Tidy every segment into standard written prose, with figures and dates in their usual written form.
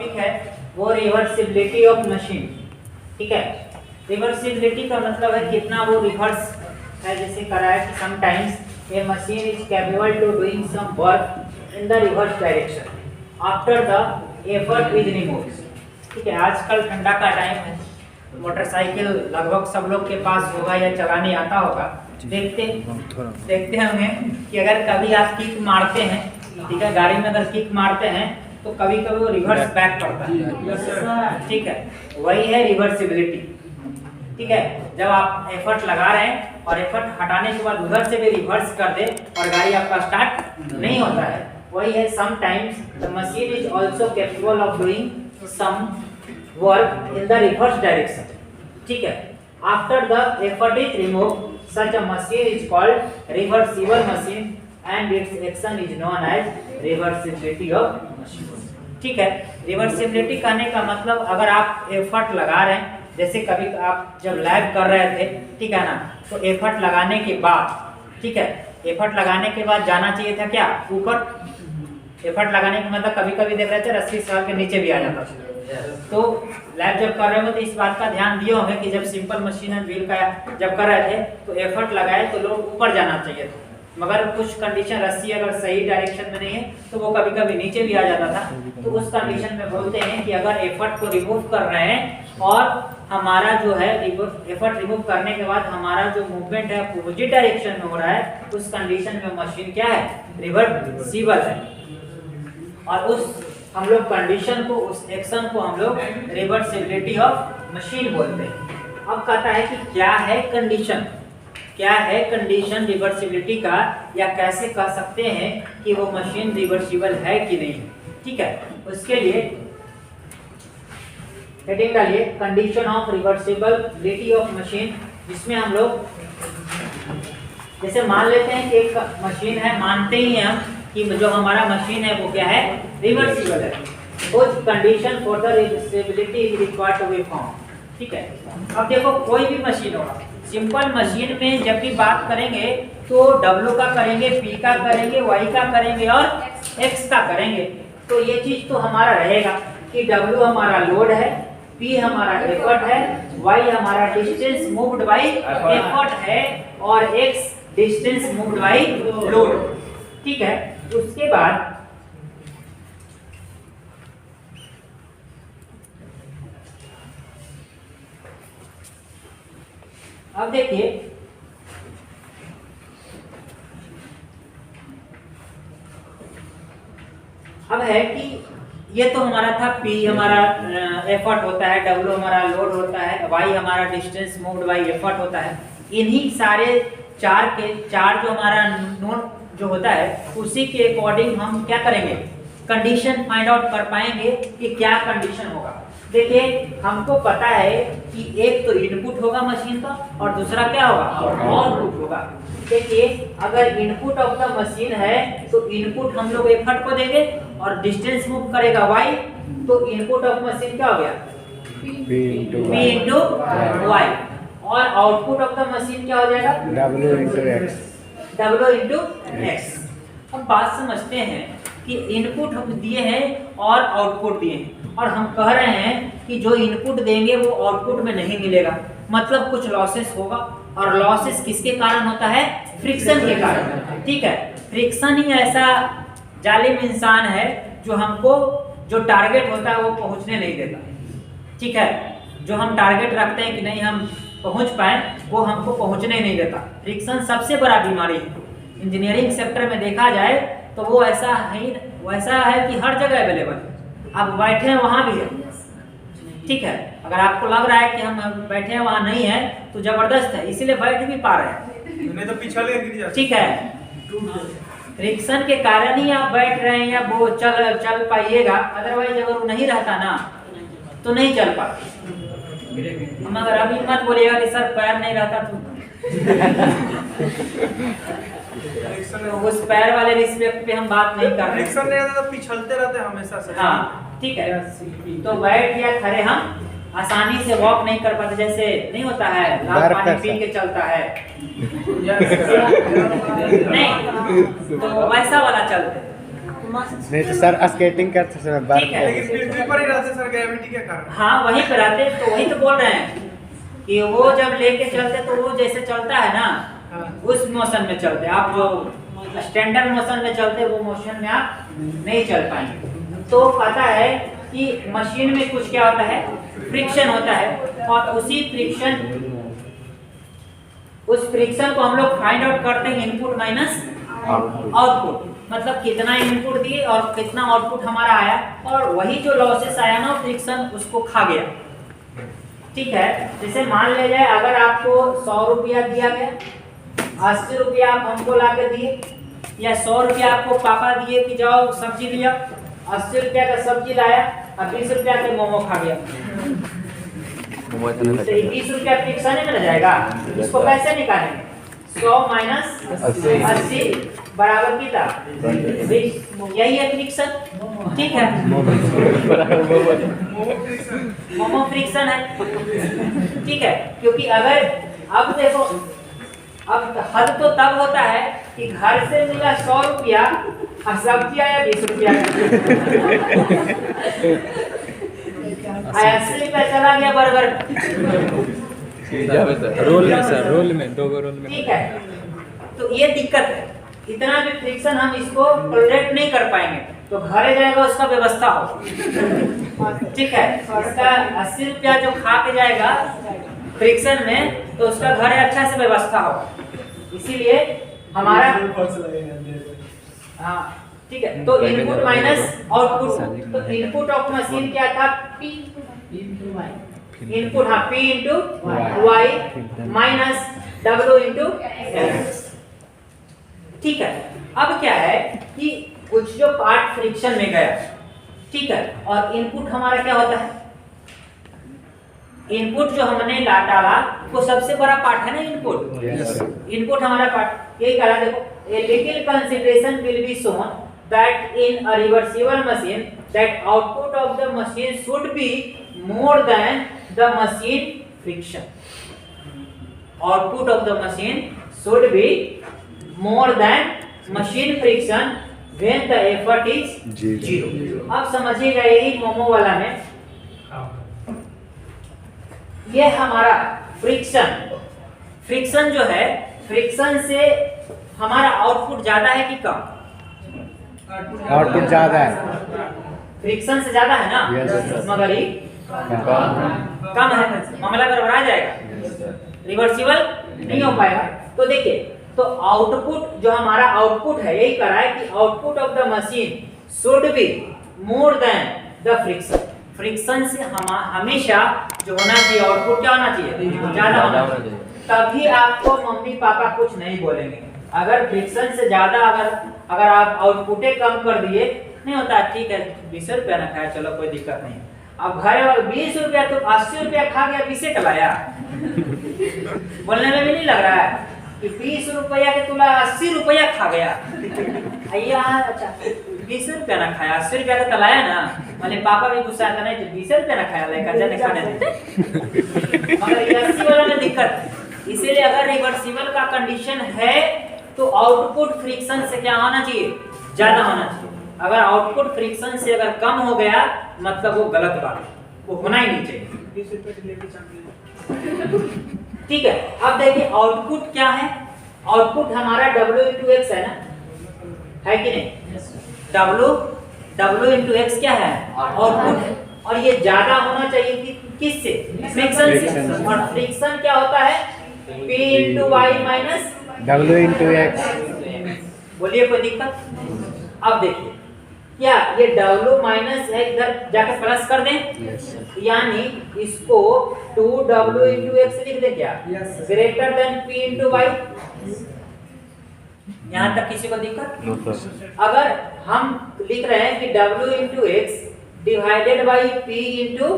Topic है वो reversibility of machine. ठीक है, रिवर्सिबिलिटी का मतलब है कितना वो रिवर्स है। जैसे करा है कि sometimes a machine is capable to doing some work in the reverse direction after the effort is removed. ठीक है, आजकल ठंडा का टाइम है, मोटरसाइकिल लगभग सब लोग के पास होगा या चलाने आता होगा। देखते होंगे कि अगर कभी आप किक मारते हैं, ठीक है, गाड़ी में अगर किक मारते हैं तो कभी कभी वो रिवर्स बैक करता है। ठीक है, वही है रिवर्सिबिलिटी। ठीक है, जब आप एफर्ट लगा रहे हैं और एफर्ट हटाने के बाद उधर से भी रिवर्स कर दे और गाड़ी आपका स्टार्ट नहीं होता है, वही है sometimes the machine is also capable of doing some work in the reverse direction. ठीक है, after the effort is removed such a machine is called reversible machine and its action is known as reversibility of machine। ठीक है, reversibility कहने का मतलब अगर आप effort लगा रहे हैं, जैसे कभी आप जब लैब कर रहे थे, ठीक है ना, तो एफर्ट लगाने के बाद, ठीक है, एफर्ट लगाने के बाद जाना चाहिए था क्या ऊपर। एफर्ट लगाने का मतलब कभी कभी देख रहे थे रस्सी साल के नीचे भी आ जाता था। तो लैब जब कर रहे हो तो इस बात का ध्यान दिए होंगे कि जब सिंपल मशीन एंड व्हील का जब कर रहे थे तो एफर्ट लगाए तो लोग ऊपर जाना चाहिए था, मगर कुछ कंडीशन रस्सी अगर सही डायरेक्शन में नहीं है तो वो कभी कभी नीचे भी आ जाता था। तो उस कंडीशन में बोलते हैं कि अगर एफर्ट को रिमूव कर रहे हैं और हमारा जो है एफर्ट रिमूव करने के बाद हमारा जो मूवमेंट है अपोजिट डायरेक्शन में हो रहा है, उस कंडीशन में मशीन क्या है, रिवर्सिबल है। और उस हम लोग कंडीशन को, उस एक्शन को हम लोग रिवर्सिबिलिटी ऑफ मशीन बोलते हैं। अब कहता है कि क्या है कंडीशन, क्या है कंडीशन रिवर्सिबिलिटी का, या कैसे कह सकते हैं कि वो मशीन रिवर्सिबल है कि नहीं। ठीक है, उसके लिए हेडिंग डालिए condition of reversibility of machine, जिसमें हम लोग जैसे मान लेते हैं कि एक मशीन है, मानते ही हैं हम कि जो हमारा मशीन है वो क्या है, रिवर्सिबल है। कुछ condition for the reversibility is required to be found. ठीक है, अब देखो कोई भी मशीन होगा, सिंपल मशीन में जब भी बात करेंगे तो W का करेंगे, P का करेंगे, Y का करेंगे और X का करेंगे। तो ये चीज तो हमारा रहेगा कि W हमारा लोड है, P हमारा एफर्ट है, Y हमारा डिस्टेंस मूव्ड बाय एफर्ट है और X distance moved by load. ठीक है, उसके बाद अब देखिए अब है कि ये तो हमारा था P हमारा एफर्ट होता है, W हमारा लोड होता है, Y हमारा डिस्टेंस मूव्ड बाय एफर्ट होता है। इन्हीं सारे चार जो हमारा नोट जो होता है उसी के अकॉर्डिंग हम क्या करेंगे, कंडीशन फाइंड आउट कर पाएंगे कि क्या कंडीशन होगा। देखिए हमको पता है कि एक तो इनपुट होगा मशीन का और दूसरा क्या होगा, आउटपुट होगा। देखिए अगर इनपुट ऑफ द मशीन है तो इनपुट हम लोग एफर्ट को देंगे और डिस्टेंस मूव करेगा Y, तो इनपुट ऑफ मशीन क्या हो गया, P इंटू Y, और आउटपुट ऑफ द मशीन क्या हो जाएगा, W इंटू X। हम बात समझते हैं कि इनपुट हम दिए हैं और आउटपुट दिए हैं, और हम कह रहे हैं कि जो इनपुट देंगे वो आउटपुट में नहीं मिलेगा, मतलब कुछ लॉसेस होगा। और लॉसेस किसके कारण होता है, फ्रिक्शन के कारण। ठीक है, फ्रिक्शन ही ऐसा जालिम इंसान है जो हमको जो टारगेट होता है वो पहुंचने नहीं देता। ठीक है, जो हम टारगेट रखते हैं कि नहीं हम पहुंच पाए, वो हमको पहुंचने नहीं देता। फ्रिक्शन सबसे बड़ा बीमारी है। इंजीनियरिंग सेक्टर में देखा जाए तो वो ऐसा है कि हर जगह अवेलेबल है। आप बैठे हैं वहाँ भी है। ठीक है, अगर आपको लग रहा है कि हम बैठे हैं वहाँ नहीं है तो जबरदस्त है, इसीलिए बैठ भी पा रहे हैं, नहीं तो पीछे। ठीक है, फ्रिक्शन के कारण ही आप बैठ रहे हैं या वो चल पाइएगा, अदरवाइज अगर वो नहीं रहता ना तो नहीं चल पाते। मगर अभी मत बोलिएगा कि सर पैर नहीं रहता तो उस पैर वाले रिस्पेक्ट पे हम बात नहीं कर रहे हैं। नहीं रहता तो पिछलते रहते हमेशा से। हाँ ठीक है, तो बैठ या खड़े हम आसानी से वॉक नहीं कर पाते, जैसे नहीं होता है लाल पानी पी के चलता है नहीं, तो वैसा वाला चलते। नहीं तो सर स्केटिंग करते समय बर्फ ठीक है। लेकिन पृथ्वी पर ही रहते सर, ग्रेविटी के कारण। हाँ वहीं पे रहते, तो वही तो बोल रहे हैं कि वो जब लेके चलते तो वो जैसे चलता है ना उस मोशन में चलते, आप जो स्टैंडर्ड मोशन में चलते वो मोशन में आप नहीं चल पाएंगे। तो पता है कि मशीन में कुछ क्या होता है, फ्रिक्शन होता है, और उस फ्रिक्शन को हम लोग फाइंड आउट करते हैं इनपुट माइनस आउटपुट, मतलब कितना इनपुट दिए और कितना आउटपुट हमारा आया, और वही जो लॉसेस आया ना फ्रिक्शन उसको खा गया। ठीक है, जैसे मान ले जाए अगर आपको 100 रुपया दिया गया, 80 रुपया आप हमको ला के दिए, या 100 रुपया आपको पापा दिए कि जाओ सब्जी लिया, 80 रुपया का सब्जी लाया और 20 रुपया के मोमो खा गया, तो 20 रुपया फ्रिक्शन में रह जाएगा। इसको कैसे निकालेंगे? 100 माइनस 80 बराबर कितना? 20। यही है फ्रिक्शन। ठीक है, मोमो फ्रिक्शन है। ठीक है, क्योंकि अगर अब देखो, अब हद तो तब होता है कि घर से मिला 100 रुपया और सब्जी आया 20 रुपया, 80 रुपया चला गया बर्गर रोल में सर, रोल में 2 रोल में। ठीक है, तो ये दिक्कत है, इतना भी फ्रिक्शन हम इसको टॉलरेट नहीं कर पाएंगे, तो घरे जाएगा उसका व्यवस्था हो। ठीक है, इसका 80 रुपया जो खा के जाएगा फ्रिक्शन में, तो उसका घर अच्छा से व्यवस्था हो। इसीलिए हमारा हाँ ठीक है, तो इनपुट माइनस आउटपुट, तो इनपुट ऑफ मशीन क्या था? P इनपुट, हाँ P into Y minus W into X। ठीक है, अब क्या है कि कुछ जो पार्ट फ्रिक्शन में गया, ठीक है, और इनपुट हमारा क्या होता है? इनपुट जो हमने डाला वो सबसे बड़ा पार्ट है ना इनपुट। इनपुट हमारा पार्ट यही कहा, देखो a little consideration will be shown that in a reversible machine that output of the machine should be more than the machine friction. Output of the machine should be more than machine friction when the effort is zero. अब समझिएगा, यही मोमो वाला में ये हमारा friction जो है, friction से हमारा आउटपुट ज्यादा है कि कम? आउटपुट ज्यादा है, फ्रिक्शन से ज्यादा है ना। Yes, मगर ये कम है, मामला गड़बड़ा जाएगा, रिवर्सिबल नहीं हो पाएगा। तो देखिए, तो आउटपुट जो हमारा आउटपुट है, यही कह रहा है कि output of the machine should be more then the friction. Friction से हमेशा जो होना चाहिए आउटपुट क्या होना चाहिए? ज्यादा होना चाहिए, तभी आपको मम्मी पापा कुछ नहीं बोलेंगे। अगर फ्रिक्शन से ज्यादा अगर आप आउटपुटे कम कर दिए, नहीं होता ठीक है 20 रुपया ना खाया, चलो कोई दिक्कत नहीं। अब घर वाले 20 रुपया तो 80 रुपया खा गया, 20 कलाया बोलने में भी नहीं लग रहा है कि 20 रुपया के तुला 80 रुपया खा गया। अच्छा 20 रुपया ना खाया, 80 रुपया का तलाया ना, माने पापा भी गुस्सा आता नहीं, 20 रुपया ना खाया, लेकर जाने खाने दे। मगर ये 80 वाला में दिक्कत, इसीलिए अगर रिवर्सिबल का कंडीशन है तो आउटपुट फ्रिक्शन से क्या होना चाहिए? ज्यादा होना चाहिए। अगर आउटपुट फ्रिक्शन से अगर कम हो गया, मतलब वो गलत बात है, वो होना ही नहीं चाहिए। ठीक है, अब देखिए आउटपुट क्या है? आउटपुट हमारा W इंटू एक्स है ना, है कि नहीं? W इंटू एक्स क्या है? आउटपुट है, और ये ज्यादा होना चाहिए कि किससे? फ्रिक्शन से। और फ्रिक्शन क्या होता है? P into Y minus W into X. बोलिए कोई दिक्कत? अब देखिए क्या ये W माइनस है, इधर जाकर प्लस कर दें, यानी इसको 2W इंटू एक्स लिख दें क्या? Greater than P into Y. यहाँ तक किसी को दिक्कत? अगर हम लिख रहे हैं कि W into X divided by P into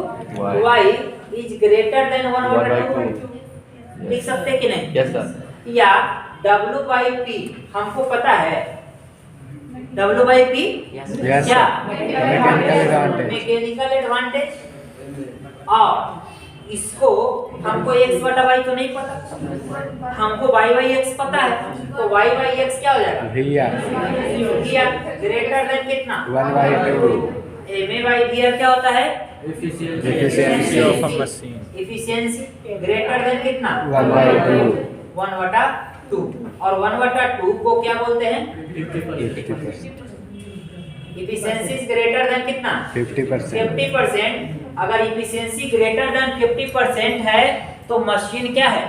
Y is greater than 1/2, लिख सकते कि नहीं? Yes sir. या W बाई P हमको पता है, W बाई P क्या? Mechanical advantage. और इसको हमको x बटा y तो नहीं पता, हमको y बाई x पता है, तो y बाई x क्या हो जाएगा? भैया ग्रेटर देन कितना? 1/2 ma बाई vr क्या होता है? Efficiency of a machine. Efficiency greater than कितना? 1/2 1/2 और 1/2 को क्या बोलते हैं? 50%. एफिशिएंसी ग्रेटर देन कितना? 50%. 50%. अगर एफिशिएंसी ग्रेटर देन 50% है तो मशीन क्या है?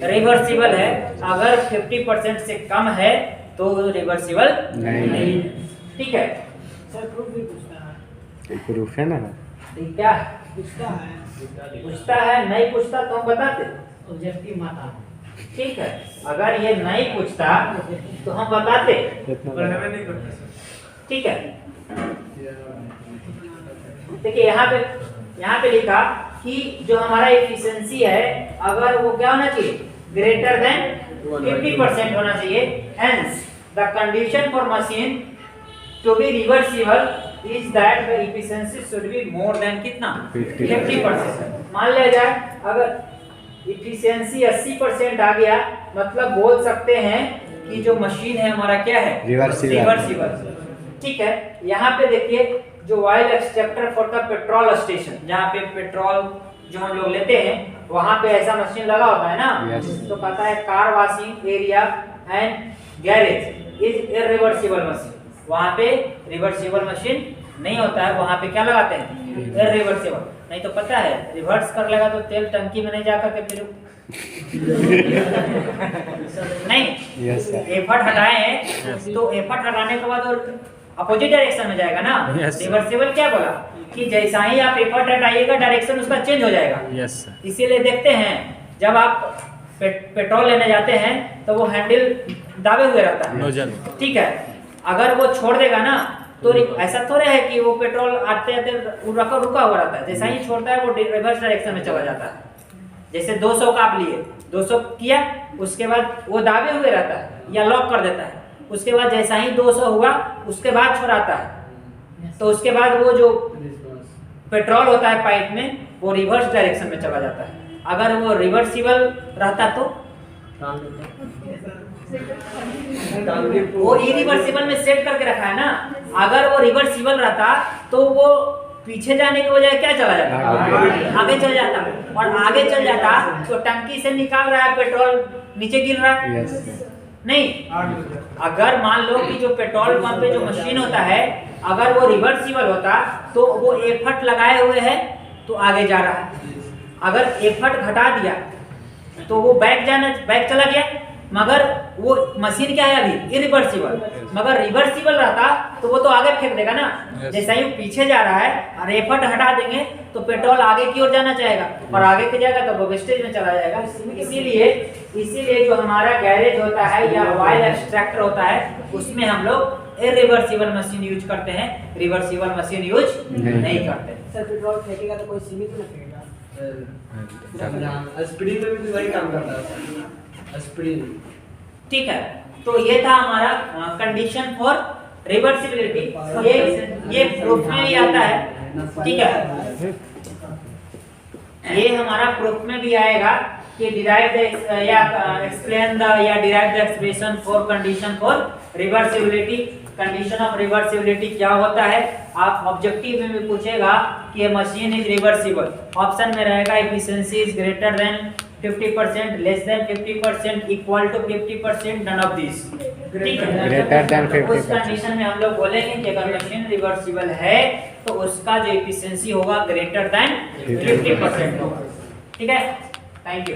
रिवर्सिबल है। अगर 50% से कम है तो रिवर्सिबल नहीं। ठीक है, प्रूफ है ना? क्या पूछता है? नहीं पूछता तो हम बताते। ठीक है, अगर ये नहीं पूछता तो हम बताते। पढ़ने नहीं करते सर। ठीक है, देखिए यहाँ पे लिखा कि जो हमारा एफिशिएंसी है अगर वो क्या होना चाहिए? ग्रेटर देन 50% होना चाहिए। Hence the condition for machine to be reversible is that the efficiency should be more than कितना? 50%। मान लिया जाए अगर एफिशिएंसी 80% आ गया, मतलब बोल सकते हैं कि जो मशीन है हमारा क्या है? रिवर्सिबल। ठीक है, यहाँ पे देखिए जो oil extractor for the petrol station, जहाँ पे पेट्रोल जो हम लोग लेते हैं वहाँ पे ऐसा मशीन लगा होता है ना। Yes. तो कहता है car washing area and garage is irreversible machine. वहाँ पे रिवर्सिबल मशीन नहीं होता है, वहाँ पे क्या लगाते हैं? इरिवर्सिबल। नहीं तो पता है रिवर्स कर लेगा तो तेल टंकी में नहीं जाकर के फिर नहीं। Yes, sir. एफर्ट हटाए हैं तो एफर्ट हटाने के बाद वो अपोजिट डायरेक्शन में जाएगा ना। Yes, sir. रिवर्सिबल क्या बोला कि जैसा ही आप एफर्ट हटाइएगा डायरेक्शन उसका चेंज हो जाएगा। Yes, sir. इसीलिए देखते हैं जब आप पेट्रोल लेने जाते हैं तो वो हैंडल दाबे हुए रहता है। Nozzle. ठीक है, अगर वो छोड़ देगा ना तो ऐसा थोड़ा है कि वो पेट्रोल आते आते रुका हुआ रहता है। जैसा ही छोड़ता है वो रिवर्स डायरेक्शन में चला जाता है। जैसे 200 का आप लिए, 200 किया, उसके बाद वो दाबे हुए रहता है या लॉक कर देता है। उसके बाद जैसा ही 200 हुआ उसके बाद छोड़ाता है, तो उसके बाद वो जो पेट्रोल होता है पाइप में वो रिवर्स डायरेक्शन में चला जाता है। अगर वो रिवर्सिबल रहता तो वो इरिवर्सिबल में सेट करके रखा है ना। अगर वो रिवर्सिबल रहता तो वो पीछे जाने के बजाय क्या चला जाता? आगे चल जाता। और आगे चल जाता तो टंकी से निकाल रहा है पेट्रोल, नीचे गिर रहा है। Yes. नहीं, अगर मान लो कि जो पेट्रोल पंप पे जो मशीन होता है अगर वो रिवर्सिबल होता तो वो एफर्ट लगाए हुए है तो आगे जा रहा है। अगर एफर्ट घटा दिया तो वो बैक चला गया, मगर वो मशीन क्या है अभी? इरिवर्सिबल। मगर रिवर्सिबल रहता तो वो तो आगे फेंक देगा ना। Yes. जैसा ही पीछे जा रहा है और एफर्ट हटा देंगे तो पेट्रोल आगे की ओर जाना चाहेगा और आगे के जाएगा तो वो वेस्टेज में चला जाएगा। इसीलिए जो हमारा गैरेज होता है या ऑयल एक्सट्रैक्टर होता है उसमें हम लोग इरिवर्सिबल मशीन यूज करते हैं, रिवर्सिबल मशीन यूज नहीं करते। सर पेट्रोल फेंकेगा तो कोई सीमित ना फेंकेगा। स्प्रिंग में भी वही काम करता है स्प्रिंग। ठीक है, तो ये था हमारा कंडीशन फॉर रिवर्सिबिलिटी। ये प्रूफ में भी आता है। ठीक है, ये हमारा प्रूफ में भी आएगा कि डिराइव द या एक्सप्लेन द या derive the expression for condition for reversibility. Condition of reversibility क्या होता है? आप ऑब्जेक्टिव में भी पूछेगा कि ये मशीन इज रिवर्सिबल। ऑप्शन में रहेगा efficiency is greater than 50%, less than 50%, equal to 50%, none of this. ठीक है, Greater than तो उस 50%. कंडीशन में हम लोग बोलेंगे कि अगर मशीन रिवर्सिबल है तो उसका जो एफिशिएंसी होगा ग्रेटर देन 50% होगा। ठीक है, थैंक यू।